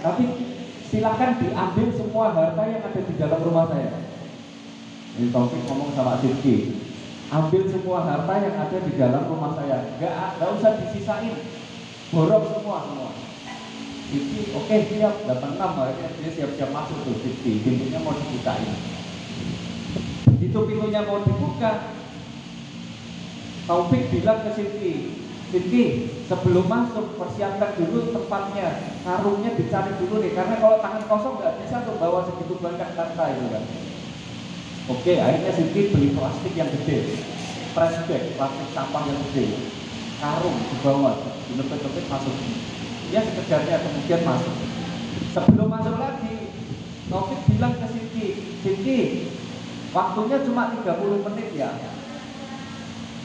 tapi silakan diambil semua harta yang ada di dalam rumah saya. Ini Taufik ngomong sama Sidki, ambil semua harta yang ada di dalam rumah saya, nggak usah disisain, borong semua. Sidki oke, siap, datang 6, akhirnya dia siap-siap masuk tuh Sidki, pintunya mau dibukain. Begitu pintunya mau dibuka, Taufik bilang ke Sidki, sebelum masuk persiapkan dulu tempatnya, karungnya dicari dulu nih, karena kalau tangan kosong nggak bisa tuh bawa segitu banyak harta itu kan. Oke, akhirnya Sidki beli plastik yang gede, trash bag, plastik sampah yang gede, karung dibawa, dilepet-lepet masuk. Ya sekedarnya kemudian masuk. Sebelum masuk lagi, Taufik bilang ke Sidki, waktunya cuma 30 menit ya.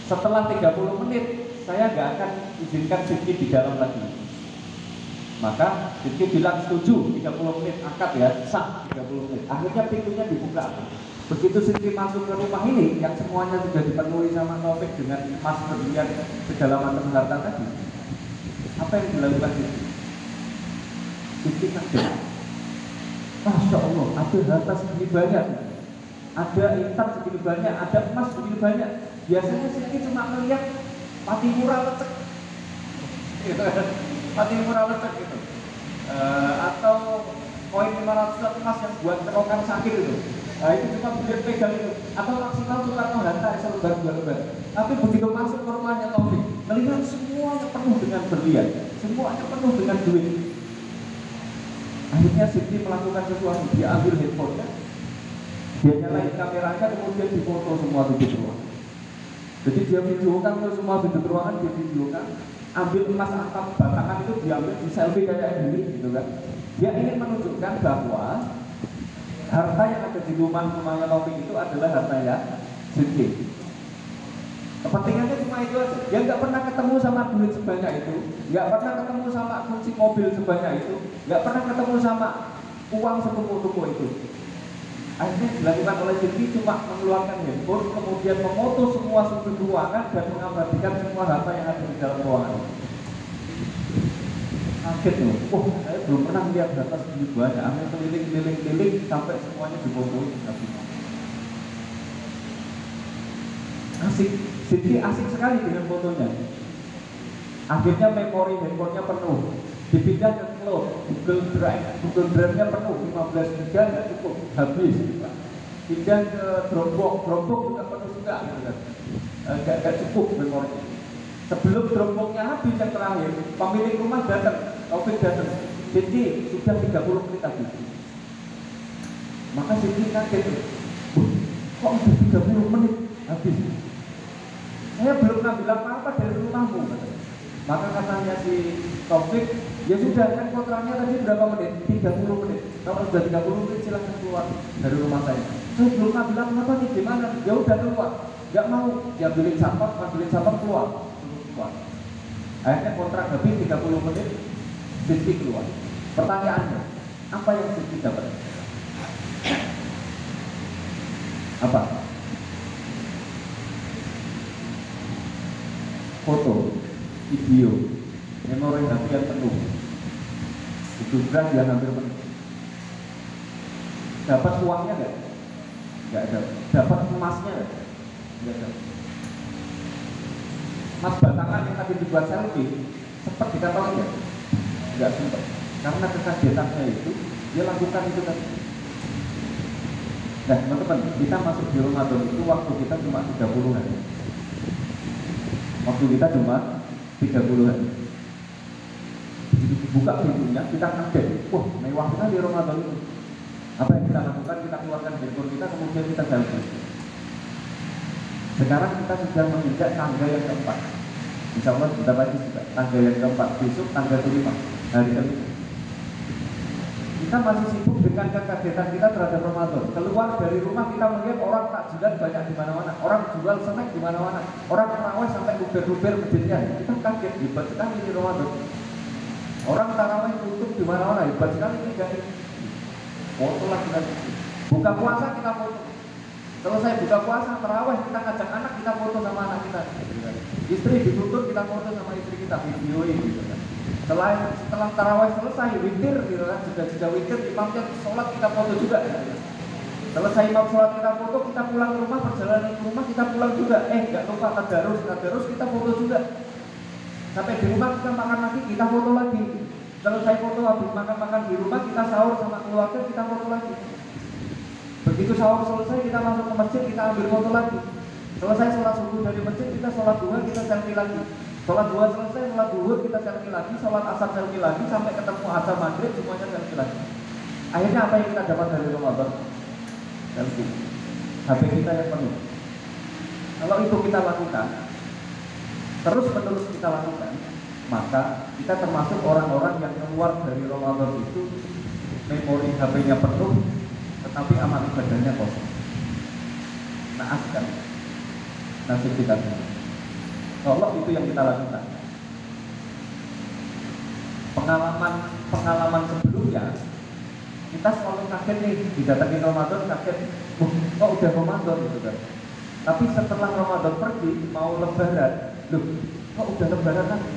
Setelah 30 menit, saya nggak akan izinkan Sidki di dalam lagi. Maka Sidki bilang setuju, 30 menit akad ya, sah 30 menit. Akhirnya pintunya dibuka. Begitu Sidki masuk ke rumah ini, yang semuanya sudah dipenuhi sama Taufik dengan emas, berlian, segala macam harta tadi, apa yang dilakukan Sidki? Sidki kaget. Masya Allah, ada harta segini banyak, ada intan segini banyak, ada emas segini banyak. Biasanya Sidki cuma melihat pati murah lecek, pati murah lecek gitu, atau koin 500 emas yang buat kerokan sakit itu. Nah, itu cuma beliau pegang itu, atau maksimal Soekarno Hatta selembar 2 lembar. Tapi begitu masuk ke rumahnya Taufik, melihat semuanya penuh dengan berlian, semuanya penuh dengan duit. Akhirnya Sidki melakukan sesuatu, dia ambil handphonenya, dia nyalain kameranya, kemudian difoto semua sudut ruangan. Jadi dia videokan ke semua sudut ruangan, dia videokan, ambil emas angkat batangan itu diambil di selfie kayak gini gitu kan. Dia ingin menunjukkan bahwa harta yang ada di rumahnya Taufik itu adalah hartanya Sidki. Kepentingannya cuma itu aja. Dia nggak pernah ketemu sama duit sebanyak itu, nggak pernah ketemu sama kunci mobil sebanyak itu, nggak pernah ketemu sama uang setumpuk-tumpuk itu. Akhirnya dilakukan oleh Sidki cuma mengeluarkan handphone, kemudian memoto semua sudut ruangan dan mengabadikan semua harta yang ada di dalam ruangan. Kaget loh, saya belum pernah melihat harta segini banyak. Akhirnya keliling sampai semuanya difotoin. Asik, Sidki asik sekali dengan fotonya. Akhirnya memori handphonenya penuh, dipindah ke cloud, Google Drive-nya penuh, 15 GB nggak cukup, habis. Pindah ke Dropbox juga penuh juga, nggak cukup memorinya. Sebelum Dropbox-nya habis yang terakhir, pemilik rumah datang, Taufik datang, Sidki sudah 30 menit habis. Maka Sidki kaget, kok udah 30 menit habis? Saya belum ngambil apa-apa dari rumahmu. Maka katanya si Taufik, ya sudah kan kontraknya tadi berapa menit? 30 menit. Kalau sudah 30 menit silahkan keluar dari rumah saya. Saya belum ngambil apa-apa nih, gimana? Ya udah keluar. Gak mau, ya ambilin sampah keluar. Akhirnya kontrak habis 30 menit, Sidki keluar. Pertanyaannya, apa yang Sidki dapat? Apa? Foto, video, memori harian penuh. Itu berat dia hampir penuh. Dapat uangnya nggak? Nggak ada. Dapat emasnya nggak? Nggak ada. Mas batangan yang tadi dibuat selfie, sempat dikatakan nggak? Nggak sempat. Karena kekagetannya itu, dia lakukan itu tadi. Nah teman-teman, kita masuk di Ramadan itu waktu kita cuma 30 hari. Waktu kita cuma 30 hari. Begitu dibuka pintunya, kita kaget. Wah, mewah sekali Ramadan itu. Apa yang kita lakukan? Kita keluarkan handphone kita, kemudian kita selfie. Sekarang kita sudah menginjak tangga yang keempat. Insya Allah kita lagi juga tangga yang keempat. Besok tangga kelima, hari kelima. Kita masih sibuk dengan kekagetan kita terhadap Ramadan. Keluar dari rumah kita melihat orang takjilan banyak di mana-mana, orang jual snack di mana-mana, orang tarawih sampai luber-luber masjidnya. Kita kaget, hebat sekali di Ramadan. Orang tarawih tutup di mana-mana, hebat sekali ini. Foto lah kita. Buka puasa kita foto. Selesai buka puasa, tarawih kita ngajak anak, kita foto sama anak kita. Istri ditutup, kita foto sama istri kita, videoin gitu kan. Setelah tarawih selesai, witir gitu kan, sudah witir, imamnya sholat kita foto juga. Selesai imam sholat kita foto, kita pulang ke rumah, perjalanan ke rumah kita pulang juga. Nggak lupa tadarus kita foto juga. Sampai di rumah kita makan lagi, kita foto lagi. Selesai foto habis makan di rumah, kita sahur sama keluarga, kita foto lagi. Begitu sahur selesai, kita masuk ke masjid, kita ambil foto lagi. Selesai sholat subuh dari masjid, kita sholat duha, kita selfie lagi. Sholat duha selesai, sholat duhur, kita selfie lagi. Sholat asar selfie lagi, sampai ketemu asar maghrib, semuanya selfie lagi. Akhirnya apa yang kita dapat dari Ramadan? Selfie. HP kita yang penuh. Kalau itu kita lakukan, terus menerus kita lakukan, maka kita termasuk orang-orang yang keluar dari Ramadan itu memori HP-nya penuh, tetapi amal ibadahnya kosong. Naas kan nasib kita semua. Kalau itu yang kita lakukan. Pengalaman sebelumnya kita selalu kaget nih, didatangi Ramadan kaget, kok udah Ramadan gitu kan. Tapi setelah Ramadan pergi, mau lebaran, kok udah lebaran lagi.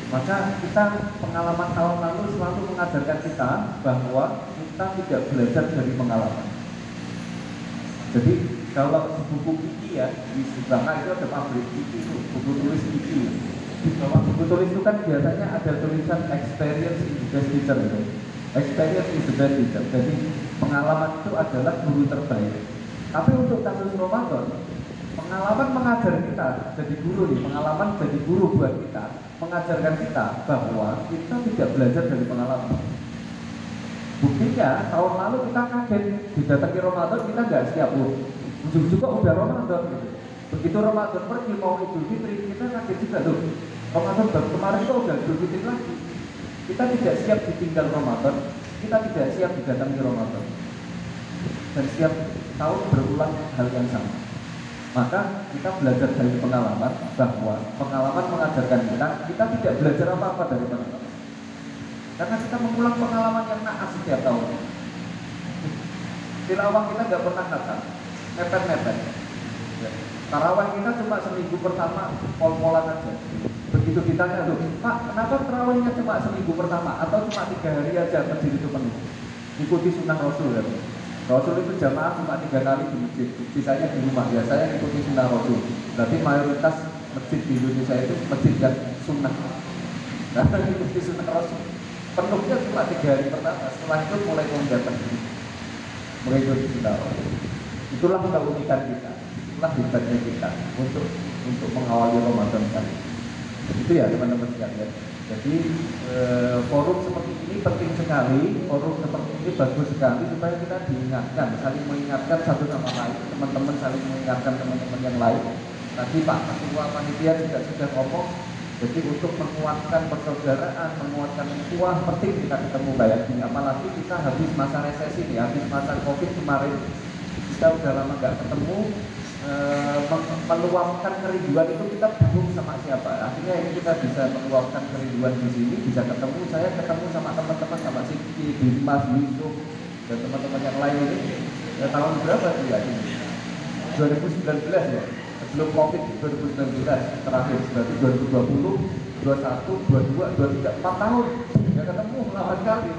Maka kita pengalaman tahun lalu selalu mengajarkan kita bahwa kita tidak belajar dari pengalaman. Jadi kalau buku Kiki ya, di sebelah itu ada pabrik Kiki, buku tulis Kiki. Di bawah buku tulis itu kan biasanya ada tulisan experience is the best teacher gitu. Experience is the best teacher. Jadi pengalaman itu adalah guru terbaik. Tapi untuk kasus Ramadan, pengalaman mengajar kita jadi guru nih, pengalaman jadi guru buat kita, mengajarkan kita bahwa kita tidak belajar dari pengalaman. Buktinya tahun lalu kita kaget didatangi Ramadan, kita nggak siap ujung-ujung kok udah Ramadan gitu. Begitu Ramadan pergi mau Idul Fitri, kita kaget juga Ramadan baru kemarin kok udah Idul Fitri lagi. Kita tidak siap ditinggal Ramadan, kita tidak siap didatangi Ramadan, dan setiap tahun berulang hal yang sama. Maka kita belajar dari pengalaman, bahwa pengalaman mengajarkan kita tidak belajar apa-apa dari pengalaman. Karena kita mengulang pengalaman yang naas setiap tahun. Tilawah kita nggak pernah kata, mepet-mepet. Tarawih kita cuma seminggu pertama, pol-polan aja. Begitu ditanya, Pak, kenapa tarawihnya cuma seminggu pertama atau cuma 3 hari aja masjid itu penuh? Ikuti sunnah Rasul ya. Rasul itu jamaah cuma 3 kali di masjid, sisanya di rumah. Ya saya ikuti sunnah Rasul. Berarti mayoritas masjid di Indonesia itu masjid yang sunnah. Karena ikuti sunnah Rasul. Penuhnya cuma 3 hari pertama, setelah itu mulai mendapat mulai sunnah Rasul. Itulah keunikan kita, itulah hebatnya kita untuk mengawali Ramadan kali. Itu ya teman-teman sekalian. Jadi forum seperti ini penting sekali, forum seperti ini bagus sekali supaya kita diingatkan, saling mengingatkan satu sama lain, teman-teman saling mengingatkan teman-teman yang lain. Tadi Pak Ketua Panitia juga sudah ngomong, jadi untuk menguatkan persaudaraan, menguatkan ukhuwah penting kita ketemu kayak gini. Apalagi kita habis masa resesi nih, habis masa Covid kemarin, kita udah lama nggak ketemu. Meluapkan kerinduan itu kita bingung sama siapa. Akhirnya ini kita bisa meluapkan kerinduan di sini, bisa ketemu. Saya ketemu sama teman-teman, sama Siti, Dimas, Yusuf, dan teman-teman yang lain ini. Tahun berapa sih ya ini? 2019 ya. Sebelum Covid 2019 terakhir, berarti 2020, 21, 22, 23, 4 tahun. Nggak ketemu lama sekali.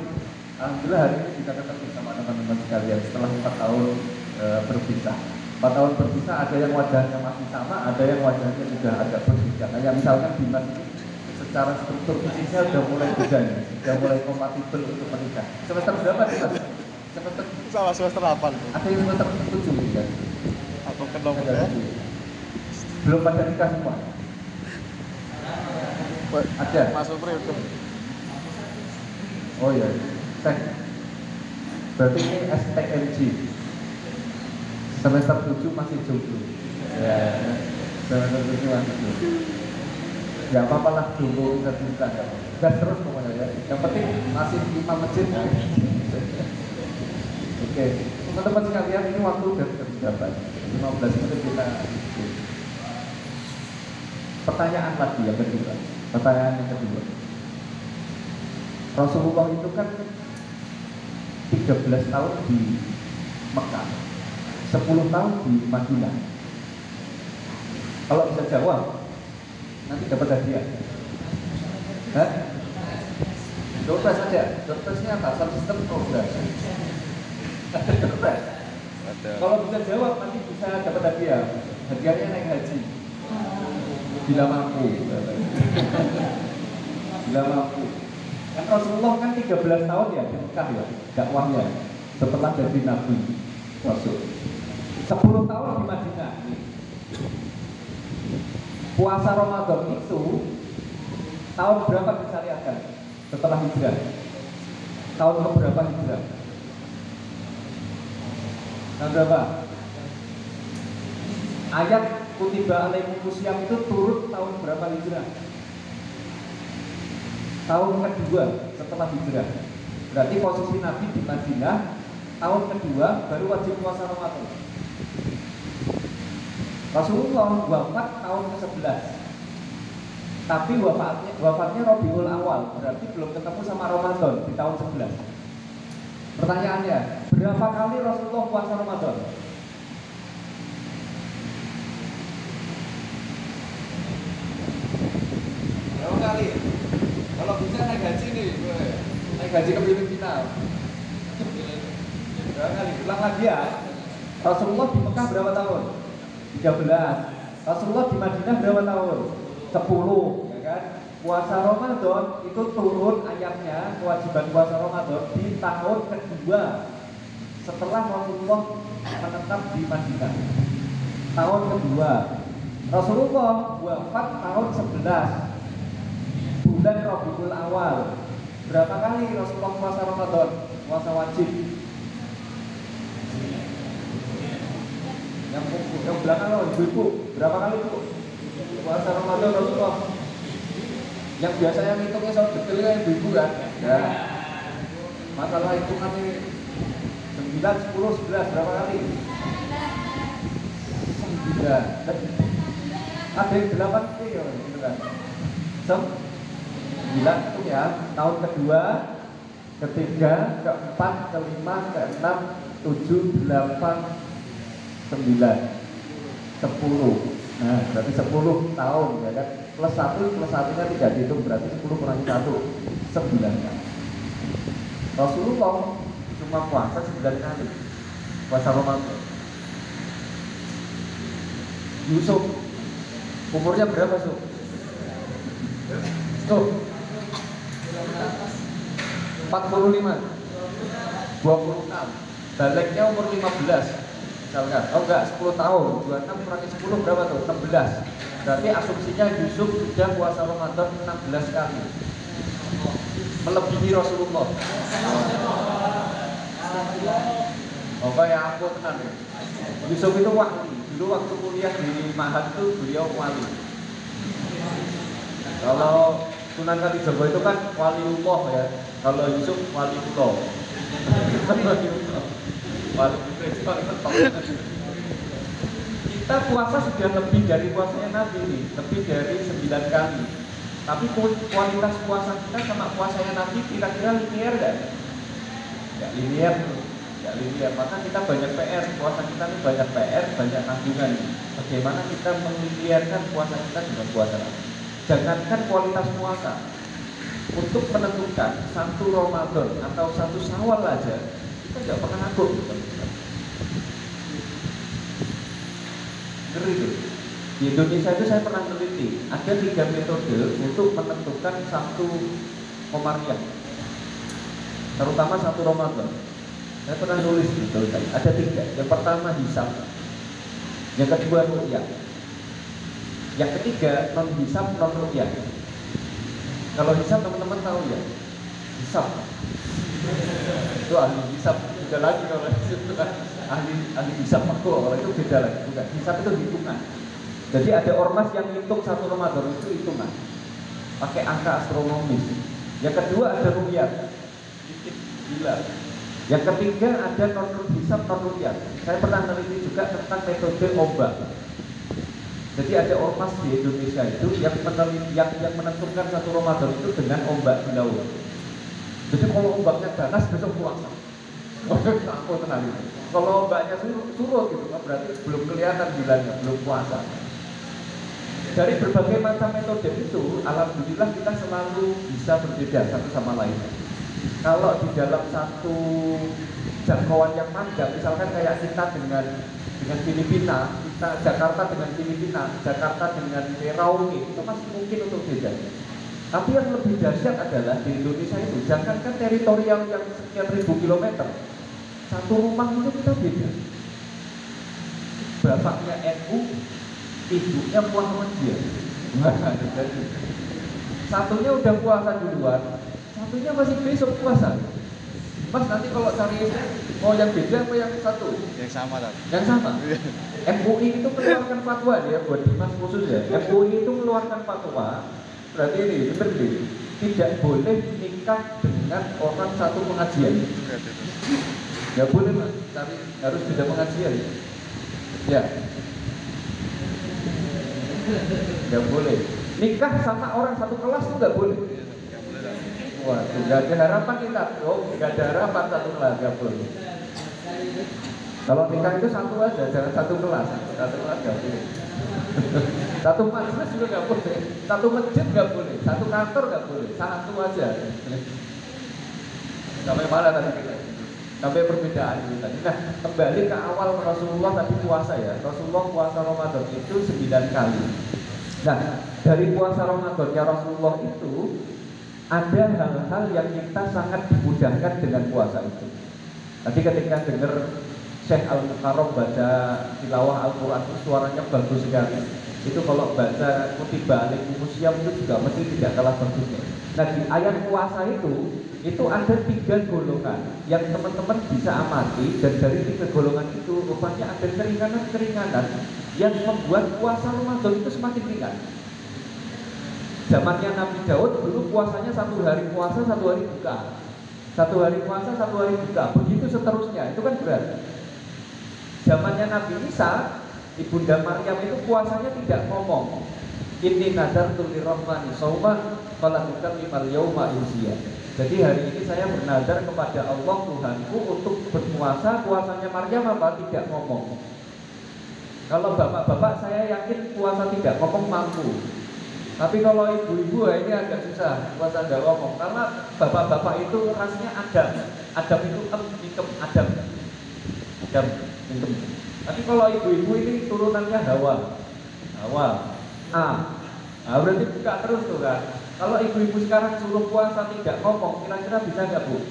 Alhamdulillah hari ini bisa ketemu sama teman-teman sekalian setelah 4 tahun berpisah. 4 tahun berpisah, ada yang wajahnya masih sama, ada yang wajahnya sudah agak berbeda. Kayak misalkan Dimas ini secara struktur fisiknya sudah mulai beda nih, sudah mulai kompatibel untuk menikah. Semester berapa Dimas? Semester 8. Ada yang semester 7 nih kan? Atau kedong ya? Belum pada nikah semua? Ada? Masuk periode. Oh iya, cek. Berarti ini STMG. Semester 7 masih jomblo. Ya, semester 7 masih jomblo. Ya apa-apa lah, jomblo bisa bukan. Gas terus pokoknya ya. Yang penting masih 5 masjid. Oke, teman-teman sekalian, ini waktu udah berjalan 15 menit kita. Pertanyaan lagi yang kedua. Pertanyaan yang kedua. Rasulullah itu kan 13 tahun di Mekah, 10 tahun di Madinah. Kalau bisa jawab, nanti dapat hadiah. Doorpress aja. Doorpressnya apa? Sound system program. Ada doorpress. Ada. Kalau bisa jawab nanti bisa dapat hadiah. Hadiahnya naik haji. Bila mampu. Bila mampu. Kan Rasulullah kan 13 tahun ya di Mekah ya, dakwahnya setelah jadi Nabi Rasul. 10 tahun di Madinah. Puasa Ramadan itu tahun berapa disyariatkan setelah hijrah? Tahun keberapa hijrah? Tahun berapa? Ayat kutiba alaikumusiyam itu turun tahun berapa hijrah? Tahun kedua setelah hijrah. Berarti posisi Nabi di Madinah tahun kedua baru wajib puasa Ramadan. Rasulullah wafat tahun ke-11. Tapi wafatnya Rabiul Awal, berarti belum ketemu sama Ramadan di tahun 11. Pertanyaannya, berapa kali Rasulullah puasa Ramadan? Berapa kali? Kalau bisa naik haji nih, naik haji ke Filipina. Berapa kali? Ulang lagi ya. Rasulullah di Mekah berapa tahun? 13. Rasulullah di Madinah berapa tahun? 10, ya kan? Puasa Ramadan itu turun ayatnya, kewajiban puasa Ramadan di tahun kedua setelah Rasulullah menetap di Madinah. Tahun kedua. Rasulullah wafat tahun 11. Bulan Rabiul Awal. Berapa kali Rasulullah puasa Ramadan? Puasa wajib. Yang belakang loh, ibu-ibu, berapa kali bu puasa Ramadan Rasulullah? Yang biasanya ngitungnya soal detailnya ibu-ibu kan? Ya. Masalah hitungan ini 9, 10, 11 berapa kali? 9. Ada yang 8 sih ya, gitu kan? 9 itu ya, tahun kedua, ketiga, keempat, kelima, keenam, 7, 8, 9, 10. Nah, berarti 10 tahun ya kan. Plus 1 nya tidak dihitung, berarti 10 kurangi 1, 9 kali. Rasulullah cuma puasa 9 kali. Puasa Ramadan. Yusuf umurnya berapa, Yusuf? Tuh 45, 26. Baliknya umur 15. Misalkan, oh enggak, 10 tahun, 26 kurangi 10 berapa tuh? 16. Berarti asumsinya Yusuf sudah puasa Ramadan 16 kali. Melebihi Rasulullah. Oh kayak aku tenang ya. Yusuf itu wali. Dulu waktu kuliah di Mahat itu beliau wali. Kalau Sunan Kalijaga itu kan waliullah ya. Kalau Yusuf waliullah. Kita puasa sudah lebih dari puasanya Nabi nih, lebih dari 9 kali. Tapi kualitas puasa kita sama puasanya Nabi kira-kira linear gak? Gak linear, gak linear. Maka kita banyak PR, puasa kita ini banyak PR, banyak tanggungan. Bagaimana kita melinearkan puasa kita dengan puasa Nabi? Jangankan kualitas puasa, untuk menentukan 1 Ramadan atau 1 Syawal aja kita nggak pernah ngatur. Ngeri tuh. Di Indonesia itu saya pernah meneliti, ada 3 metode untuk menentukan 1 Komariah, terutama 1 Ramadan. Saya pernah nulis gitu, ada 3. Yang pertama hisab, yang kedua ru'yah, yang ketiga non hisab non ru'yah. Kalau hisab teman-teman tahu ya, hisab itu ahli hisab, beda lagi kalau itu kan ahli hisab makro, kalau itu beda lagi, bukan hisab itu hitungan. Jadi ada ormas yang hitung 1 Ramadan itu hitungan, pakai angka astronomis. Yang kedua ada ru'yat, titik gila. Yang ketiga ada non hisab non ru'yat. Saya pernah meneliti juga tentang metode ombak. Jadi ada ormas di Indonesia itu yang menentukan 1 Ramadan itu dengan ombak di laut. Jadi kalau ombaknya ganas besok puasa. Aku tenang itu. Kalau ombaknya surut gitu, berarti belum kelihatan bulannya, belum puasa. Dari berbagai macam metode itu, alhamdulillah kita selalu bisa berbeda satu sama lain. kalau di dalam satu jangkauan yang panjang, misalkan kayak kita dengan Filipina, kita Jakarta dengan Filipina, Jakarta dengan Merauke, itu masih mungkin untuk beda. Tapi yang lebih dahsyat adalah di Indonesia itu, jangankan teritorial yang sekian ribu kilometer, satu rumah itu kita beda. Bapaknya NU, ibunya Muhammadiyah. Satunya udah puasa duluan, satunya masih besok puasa. Mas nanti kalau cari mau yang beda apa yang satu? Yang sama tadi. Yang sama. MUI itu mengeluarkan fatwa ya buat Dimas khusus ya. MUI itu mengeluarkan fatwa. Berarti ini benar nih. Tidak boleh nikah dengan orang satu pengajian. Nggak boleh mas. Tapi harus beda pengajian. Ya. Nggak boleh. Nikah sama orang satu kelas itu nggak boleh. Wah, nggak ada harapan kita. Oh, nggak ada harapan satu kelas, nggak boleh. Kalau nikah itu satu aja, jangan satu kelas. Satu kelas nggak boleh. Satu majelis juga nggak boleh. Satu masjid nggak boleh. Satu kantor nggak boleh. Satu aja. Sampai mana tadi kita? Sampai perbedaan itu tadi. Nah, kembali ke awal Rasulullah tadi puasa ya. Rasulullah puasa Ramadan itu 9 kali. Nah, dari puasa Ramadannya Rasulullah itu ada hal-hal yang kita sangat dimudahkan dengan puasa itu. Tadi ketika dengar Syekh Al-Mukarram baca tilawah Al-Quran itu suaranya bagus sekali. Itu kalau baca kutiba alaikumusiyam itu juga mesti tidak kalah bagusnya. Nah di ayat puasa itu ada 3 golongan yang teman-teman bisa amati. Dan dari 3 golongan itu rupanya ada keringanan-keringanan yang membuat puasa Ramadan itu semakin ringan. Zamannya Nabi Daud dulu puasanya 1 hari puasa, 1 hari buka. 1 hari puasa, 1 hari buka. Begitu seterusnya, itu kan berat. Zamannya Nabi Isa, Ibunda Maryam itu puasanya tidak ngomong. Inni nadartu lirrahmani shauma fala ukallimal yauma insiya. Jadi hari ini saya bernadar kepada Allah Tuhanku untuk berpuasa. Puasanya Maryam apa? Tidak ngomong. Kalau bapak-bapak saya yakin puasa tidak ngomong mampu. Tapi kalau ibu-ibu ini agak susah puasa nggak ngomong, karena bapak-bapak itu rasanya Adam itu Adam. Tapi kalau ibu-ibu ini turunannya Hawa. Berarti buka terus tuh kan. Kalau ibu-ibu sekarang suruh puasa tidak ngomong, kira-kira bisa nggak bu?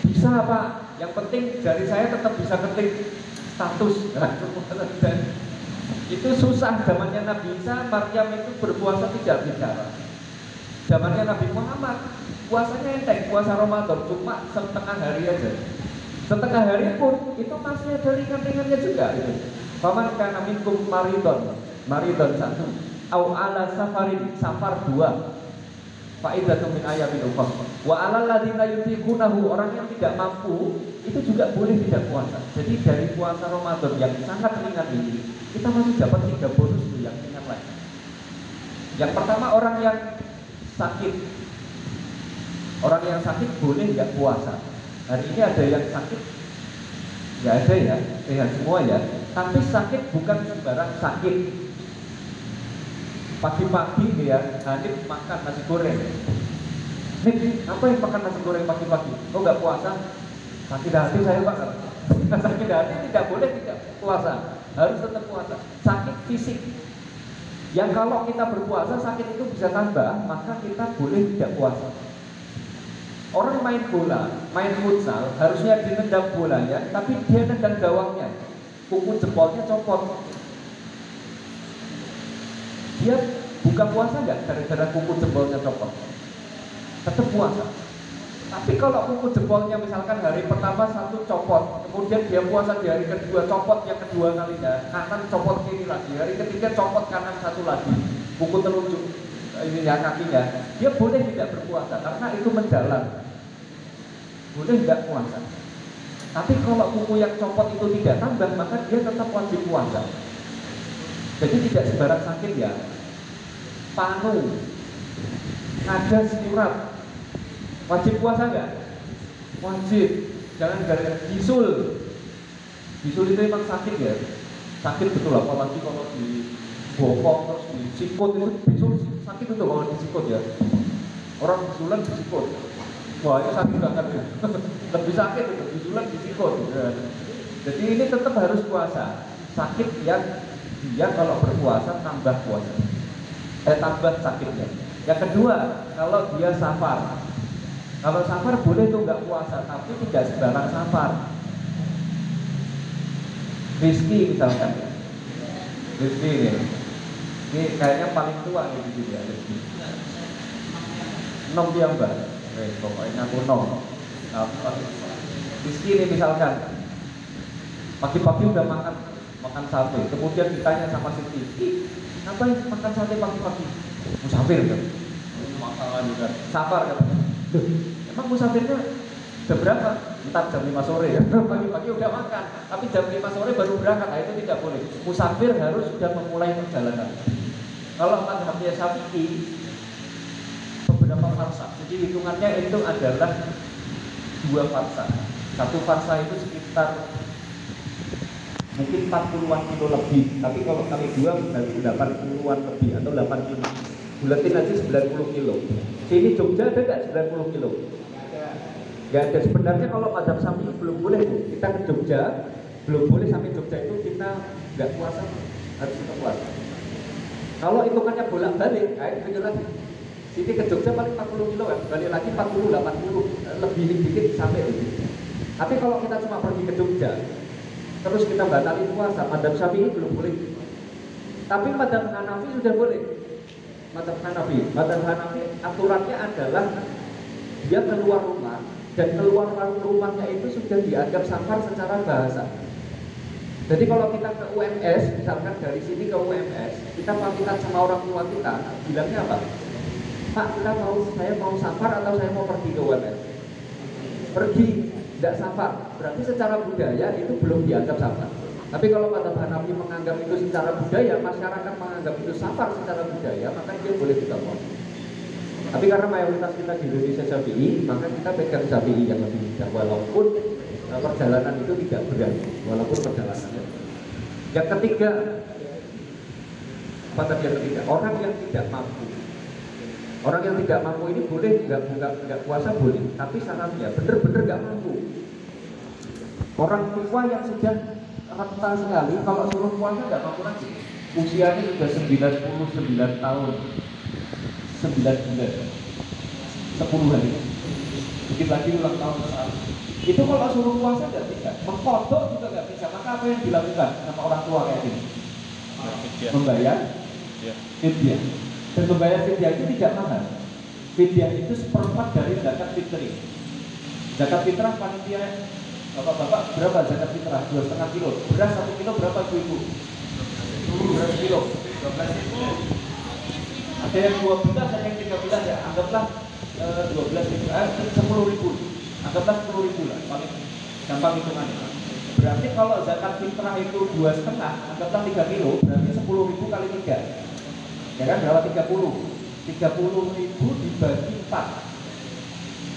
Bisa pak. Yang penting dari saya tetap bisa ketik status. Itu susah zamannya Nabi Isa, Maryam itu berpuasa tidak bicara. Zamannya Nabi Muhammad puasanya enteng, puasa Ramadan cuma setengah hari aja. Setengah hari pun itu masih ada ringan-ringannya juga gitu. Faman kana minkum maridon 1 au ala safarin safar 2 faidatu min ayamin ukhra wa alal ladzina yutiqunahu, orang yang tidak mampu itu juga boleh tidak puasa. Jadi dari puasa Ramadan yang sangat ringan ini kita masih dapat 3 bonus tuh yang ringan lagi. Yang pertama, orang yang sakit. Orang yang sakit boleh nggak puasa. Hari ini ada yang sakit, nggak ada ya, sehat semua ya. Tapi sakit bukan sembarang sakit. Pagi-pagi ya, Hanif makan nasi goreng. Nih, apa yang makan nasi goreng pagi-pagi? Oh nggak puasa? Sakit hati saya pak. Sakit hati tidak boleh tidak puasa, harus tetap puasa. Sakit fisik, yang kalau kita berpuasa sakit itu bisa tambah, maka kita boleh tidak puasa. Orang main bola, main futsal, harusnya ditendang bolanya, tapi dia nendang gawangnya, kuku jempolnya copot. Dia buka puasa nggak gara-gara kuku jempolnya copot? Tetap puasa. Tapi kalau kuku jempolnya misalkan hari pertama 1 copot, kemudian dia puasa di hari kedua copot yang kedua kalinya, kanan copot kiri lagi, hari ketiga copot kanan 1 lagi, kuku telunjuk ini ya kakinya, dia boleh tidak berpuasa karena itu menjalan, boleh tidak puasa. Tapi kalau kuku yang copot itu tidak tambah, maka dia tetap wajib puasa. Jadi tidak sembarang sakit ya. Panu, ada siurat, wajib puasa nggak? Wajib. Jangan gara-gara bisul. Bisul itu memang sakit ya. Sakit betul, apalagi kalau di bokong terus di sikut itu bisul sakit itu kalau di sikut ya. Orang bisulan di sikut. Wah, itu sakit banget ya. Lebih sakit, lebih sulit disikut. Jadi ini tetap harus puasa. Sakit yang dia kalau berpuasa tambah puasa. Tambah sakitnya. Yang kedua, kalau dia safar. Kalau safar boleh tuh nggak puasa, tapi tidak sembarang safar. Rizky misalkan, Rizky ini kayaknya paling tua nih di sini ya, Rizky. Nom dia mbak, pokoknya aku nom. Rizky ini misalkan, pagi-pagi udah makan sate, kemudian ditanya sama Siti, ngapain makan sate pagi-pagi? Musafir kan? Masalah juga. Safar kan? Emang musafirnya jam berapa? Entar jam 5 sore ya. Pagi-pagi udah makan, tapi jam 5 sore baru berangkat. Nah, itu tidak boleh. Musafir harus sudah memulai perjalanan. Kalau mazhabnya Syafi'i beberapa farsa. Jadi hitungannya itu adalah 2 farsa. 1 farsa itu sekitar mungkin 40-an kilo lebih. Tapi kalau kali 2 berarti 80-an lebih atau 8 kilo. Bulatin aja 90 kilo. Sini Jogja ada nggak 90 kilo? Nggak ada. Sebenarnya kalau mazhab Syafi'i belum boleh tuh. Kita ke Jogja belum boleh, sampai Jogja itu kita nggak puasa, harus kita puasa. Kalau hitungannya bolak-balik, itu jelas. Sini ke Jogja paling 40 kilo kan, balik lagi 40, 80, lebih dikit sampai itu. Tapi kalau kita cuma pergi ke Jogja, terus kita batalin puasa, mazhab Syafi'i belum boleh. Tapi mazhab Hanafi sudah boleh. Mazhab Hanafi aturannya adalah dia keluar rumah, dan keluar rumahnya itu sudah dianggap safar secara bahasa. Jadi kalau kita ke UMS, misalkan dari sini ke UMS, kita pamitan sama orang tua kita, bilangnya apa? Pak, saya mau safar atau saya mau pergi ke UMS? Pergi, tidak safar. Berarti secara budaya itu belum dianggap safar. Tapi kalau mazhab Hanafi menganggap itu secara budaya, masyarakat menganggap itu safar secara budaya, maka dia boleh kita puasa. Tapi karena mayoritas kita di Indonesia Syafi'i, maka kita pegang Syafi'i yang lebih mudah, walaupun perjalanan itu tidak berat, walaupun perjalanannya. Yang ketiga, apa tadi yang ketiga? Orang yang tidak mampu. Orang yang tidak mampu ini boleh nggak puasa boleh, tapi syaratnya benar-benar nggak mampu. Orang tua yang sudah renta sekali, kalau suruh puasa nggak mampu lagi. Usianya sudah 99 tahun, 9 bulan, 10 hari. Sedikit lagi ulang tahun besar. Itu kalau suruh puasa nggak bisa, mengkodok juga nggak bisa. Maka apa yang dilakukan sama orang tua kayak gini? Membayar fidyah. Dan membayar fidyah itu tidak mahal. Fidyah itu 1/4 dari zakat fitri. Zakat fitrah panitia, bapak-bapak berapa zakat fitrah? 2,5 kilo. Beras 1 kilo berapa ibu? Beras kilo 12.000. Ada yang 12, ada yang 13 ya. Anggaplah 12.000, 10.000. Anggaplah 10.000 lah, paling gampang hitungannya. Berarti kalau zakat fitrah itu 2,5, anggaplah 3 kilo, berarti 10.000 kali 3. Ya kan, berapa? 30. 30.000 dibagi 4.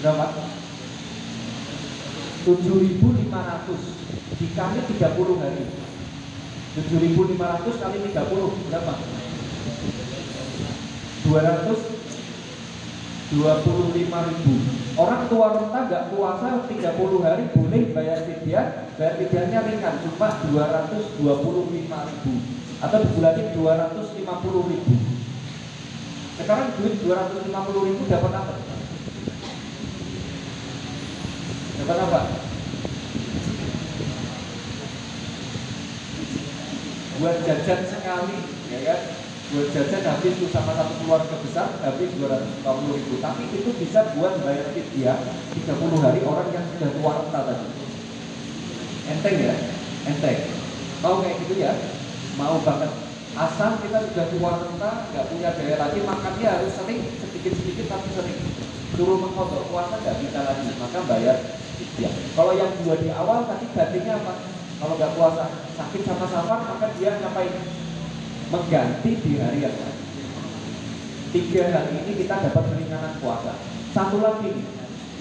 Berapa? 7.500 dikali 30 hari. 7.500 kali 30 berapa? 225.000. Orang tua renta nggak puasa 30 hari boleh bayar fidyah. Bayar fidyahnya ringan, cuma 225.000 atau dibulatin 250.000. Sekarang duit 250.000 dapat apa? Dapat apa? Buat jajan sekali, ya kan? Buat jajan habis itu sama satu keluarga besar habis 250.000. Tapi itu bisa buat bayar fidyah 30 hari orang yang sudah tua renta tadi. Enteng ya? Enteng. Mau kayak gitu ya? Mau banget. Asal kita sudah tua renta, nggak punya daya lagi, makannya harus sering, sedikit-sedikit tapi sering. Suruh mengkodok puasa nggak bisa lagi, maka bayar fidyah. Kalau yang dua di awal tadi gantinya apa? Kalau nggak puasa sakit sama safar, maka dia ngapain? Mengganti di hari yang lain. 3 hari ini kita dapat keringanan puasa. Satu lagi,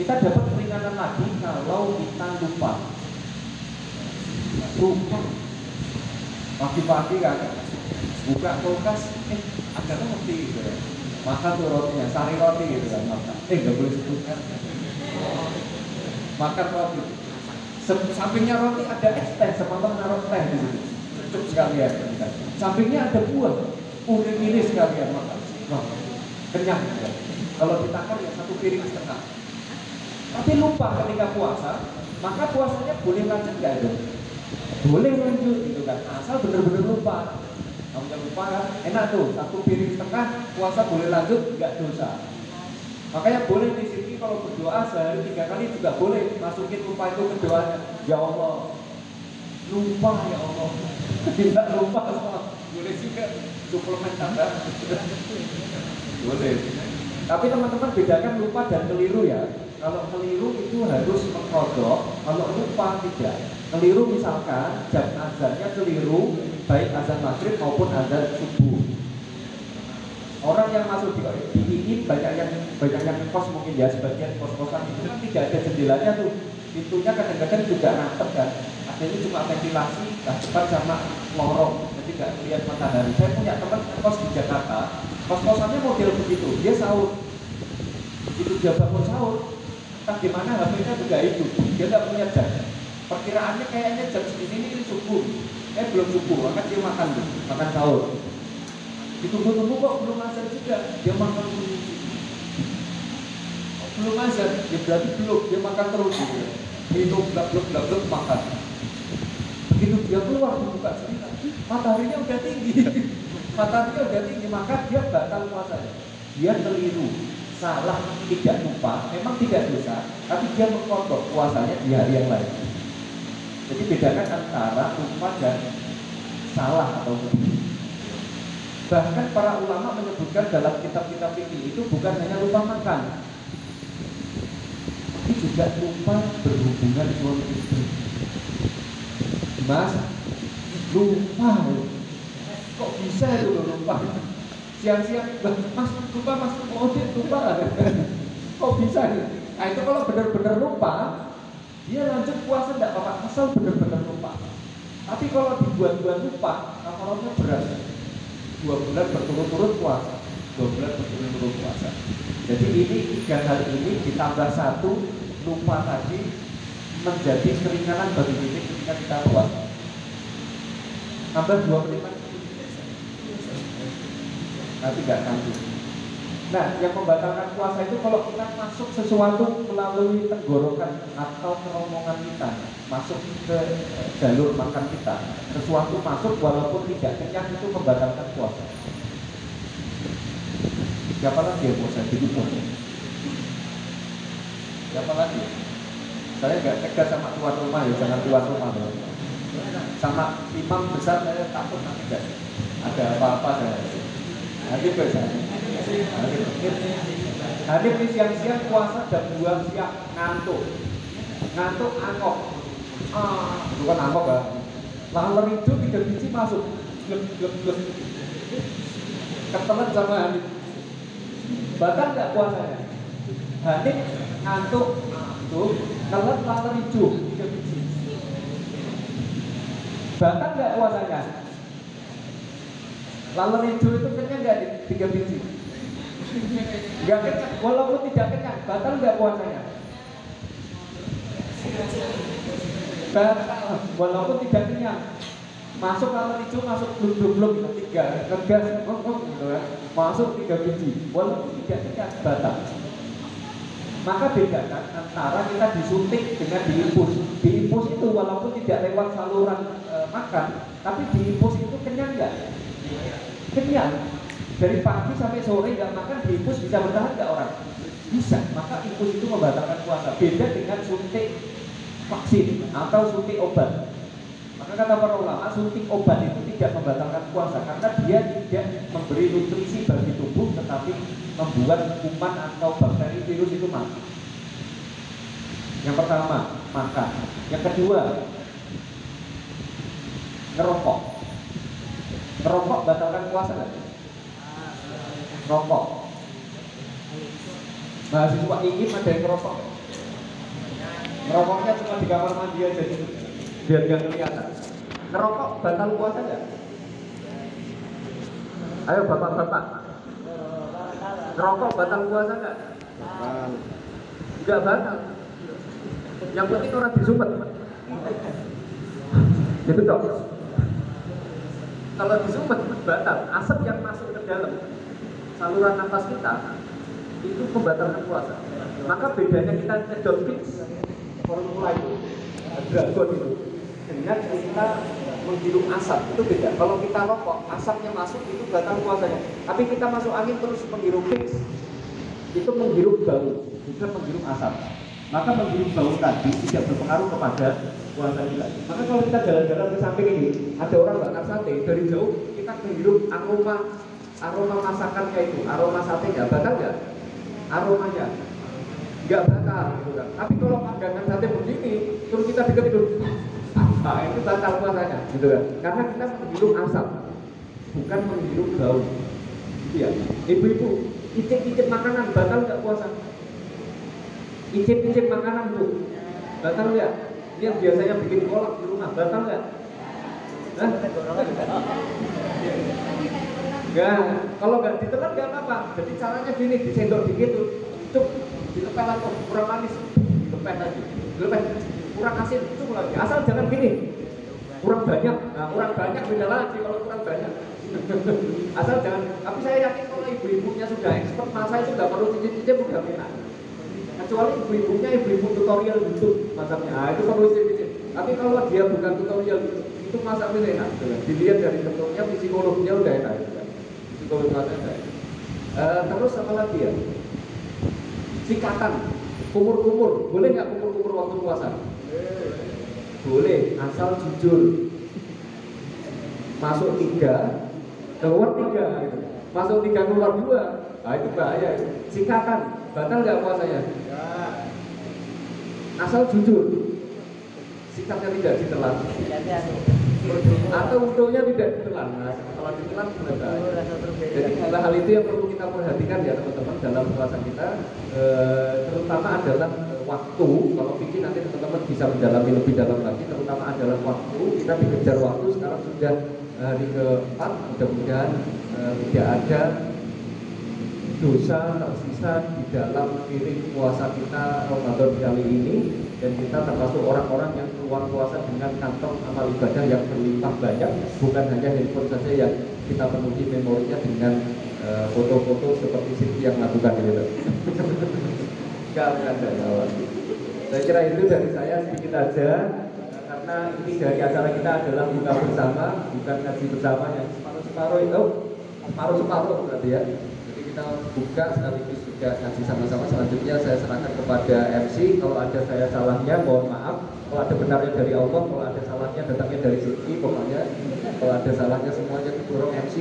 kita dapat keringanan lagi kalau kita lupa. Pagi-pagi kan buka kulkas, ada roti gitu ya. Makan tuh rotinya, sari roti gitu kan. Nggak boleh sebutkan. Makan roti. Sampingnya roti ada es teh, sepotong naruh teh di situ. Cukup sekalian. Sampingnya ada buah, iris sekalian makan. Wah, kenyang. Ya. Kalau ditakar ya 1,5 piring. Tapi lupa ketika puasa, maka puasanya boleh lanjut nggak itu? Boleh lanjut gitu kan, asal benar-benar lupa. Kamu jangan lupa kan, enak tuh 1,5 piring, puasa boleh lanjut, nggak dosa. Makanya boleh di sini kalau berdoa sehari 3 kali juga boleh masukin lupa itu ke doanya. Ya Allah, lupa ya Allah, tidak lupa Allah. Boleh juga suplemen tambah. Boleh. Tapi teman-teman bedakan lupa dan keliru ya. Kalau keliru itu harus mengkodok, kalau lupa tidak. Keliru misalkan jam azannya keliru, baik azan maghrib maupun azan subuh. Orang yang masuk di ini banyak yang kos mungkin ya, sebagian kos-kosan itu kan tidak ada jendelanya tuh, pintunya kadang-kadang juga rapet kan, adanya cuma ventilasi, depan sama lorong, jadi nggak lihat matahari. Saya punya teman kos di Jakarta, kos-kosannya model begitu, dia sahur, begitu dia bangun sahur, entah gimana HP-nya juga itu, dia nggak punya jam. Perkiraannya kayaknya jam segini ini subuh, belum subuh, maka dia makan sahur. Ditunggu-tunggu kok belum azan juga, dia makan dulu. Belum azan, ya berarti belum, dia makan terus gitu. Itu blak-blak makan. Begitu dia keluar buka cerita, mataharinya udah tinggi. Mataharinya udah tinggi, maka dia batal puasanya. Dia keliru, salah, tidak lupa, memang tidak dosa, tapi dia mengkodok puasanya di hari yang lain. Jadi bedakan antara lupa dan salah atau keliru. Bahkan para ulama menyebutkan dalam kitab-kitab fikih itu bukan hanya lupa makan, tapi juga lupa berhubungan suami istri. Mas, lupa, kok bisa itu lupa? Siang-siang, mas lupa, lupa, kok bisa? Nah itu kalau benar-benar lupa, dia lanjut puasa tidak apa-apa, asal benar-benar lupa. Tapi kalau dibuat-buat lupa, kafaratnya berat. 2 bulan berturut-turut puasa, 2 bulan berturut-turut puasa. Jadi ini 3 hal ini ditambah 1 lupa tadi menjadi keringanan bagi kita ketika kita puasa. Tambah 2 menit nanti nggak kantuk. Nah, yang membatalkan puasa itu kalau kita masuk sesuatu melalui tenggorokan atau kerongkongan kita, masuk ke jalur makan kita, sesuatu masuk walaupun tidak kenyang itu membatalkan puasa. Siapa lagi yang mau saya dihukum? Siapa lagi? Saya nggak tegas sama tuan rumah ya, jangan tuan rumah ya. Sama imam besar saya takut nanti nggak ada apa-apa saya. Nanti biasanya. Hari ini siang-siang puasa jam 2 siang ngantuk angok, bukan angok ya, laler hijau 3 biji masuk, glek, ketelan sama Hanif, batal nggak puasanya? Hanif ngantuk, telan laler hijau 3 biji, batal nggak puasanya? Laler hijau itu kenyang nggak 3 biji? Nggak kenyang, walaupun tidak kenyang, batal nggak puasanya? Batal, walaupun tidak kenyang. Masuk laler hijau, masuk blok 3, ngegas, gitu ya. Masuk 3 biji, walaupun tidak kenyang, batal. Maka bedakan antara kita disuntik dengan diinfus. Diinfus itu walaupun tidak lewat saluran makan, tapi diinfus itu kenyang nggak? Kenyang. Dari pagi sampai sore nggak makan, diinfus bisa bertahan nggak orang? Bisa. Maka infus itu membatalkan puasa. Beda dengan suntik vaksin atau suntik obat. Maka kata para ulama, suntik obat itu tidak membatalkan puasa karena dia tidak memberi nutrisi bagi tubuh, tetapi membuat kuman atau bakteri virus itu mati. Yang pertama, makan. Yang kedua, ngerokok. Ngerokok batalkan puasa nggak? Rokok. Mahasiswa ingin ada yang ngerokok. Ngerokoknya cuma di kamar mandi aja gitu, biar gak kelihatan. Ngerokok batal puasa nggak? Ayo bapak-bapak, ngerokok batal puasa nggak? Nggak batal. Yang penting orang disumpet. Gitu dong. Kalau disumpet batal, asap yang masuk ke dalam saluran nafas kita itu membatalkan puasa. Maka bedanya kita nyedot fix formula itu, dragon itu, dengan kita menghirup asap itu beda. Kalau kita rokok, asapnya masuk itu batal puasanya. Tapi kita masuk angin terus menghirup fix, itu menghirup bau, bukan menghirup asap. Maka menghirup bau tadi tidak berpengaruh kepada puasa kita. Maka kalau kita jalan-jalan ke samping ini, ada orang bakar sate, dari jauh kita menghirup aroma masakannya itu, aroma satenya, batal nggak? Aromanya nggak batal gitu kan. Tapi kalau pandangan sate begini, terus kita hidup, nah itu batal puasanya gitu kan. Karena kita menghirup asap, bukan menghirup bau. Gitu ya. Ibu-ibu, icip-icip makanan batal nggak puasa? Icip-icip makanan bu, batal nggak? Yang biasanya bikin kolak di rumah, batal nggak? Enggak, kalau nggak ditelan nggak apa-apa. Jadi caranya gini, disendok dikit tuh, cuk, dilepeh lagi, kurang manis, dilepeh lagi, dilepeh, kurang asin, cuk lagi. Asal jangan gini, kurang banyak. Nah, kurang banyak beda lagi kalau kurang banyak. Asal jangan. Tapi saya yakin kalau ibu-ibunya sudah expert, masa itu nggak perlu cicip-cicip udah enak. Kecuali ibu-ibunya ibu-ibu tutorial YouTube masaknya, nah, itu perlu cicip-cicip. Tapi kalau dia bukan tutorial itu masaknya enak. Dilihat dari bentuknya, psikologinya udah enak. Terus apa lagi ya? Sikatan, kumur-kumur, boleh nggak kumur-kumur waktu puasa? Boleh, asal jujur. Masuk 3, keluar 3, gitu. Masuk 3 keluar 2, nah itu bahaya. Sikatan, batal nggak puasanya? Asal jujur. Sikatnya tidak ditelan. Atau wudhunya tidak ditelan. Nah, kalau ditelan berbahaya. Jadi hal itu yang perlu kita perhatikan ya teman-teman dalam puasa kita, terutama adalah waktu. Kalau bikin nanti teman-teman bisa mendalami lebih dalam lagi, terutama adalah waktu. Kita dikejar waktu, sekarang sudah hari ke-4, mudah-mudahan tidak ada dosa tersisa di dalam piring puasa kita Ramadan kali ini, dan kita termasuk orang-orang yang keluar puasa dengan kantong amal ibadah yang berlimpah banyak, bukan hanya handphone saja yang kita penuhi memorinya dengan foto-foto seperti Siti yang lakukan itu. Enggak ada. Saya kira itu dari saya sedikit aja, karena ini dari acara kita adalah buka bersama, bukan ngaji bersama yang separuh-separuh itu, separuh-separuh berarti ya. Kita buka sekaligus juga ngaji sama-sama. Selanjutnya saya serahkan kepada MC. Kalau ada saya salahnya mohon maaf, kalau ada benarnya dari Allah, kalau ada salahnya datangnya dari Siti. Pokoknya kalau ada salahnya semuanya didorong MC.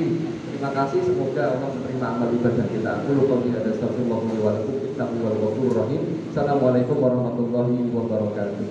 Terima kasih, semoga Allah menerima amal ibadah kita. Aku lupa tidak ada astagfirullahaladzim. Assalamualaikum warahmatullahi wabarakatuh.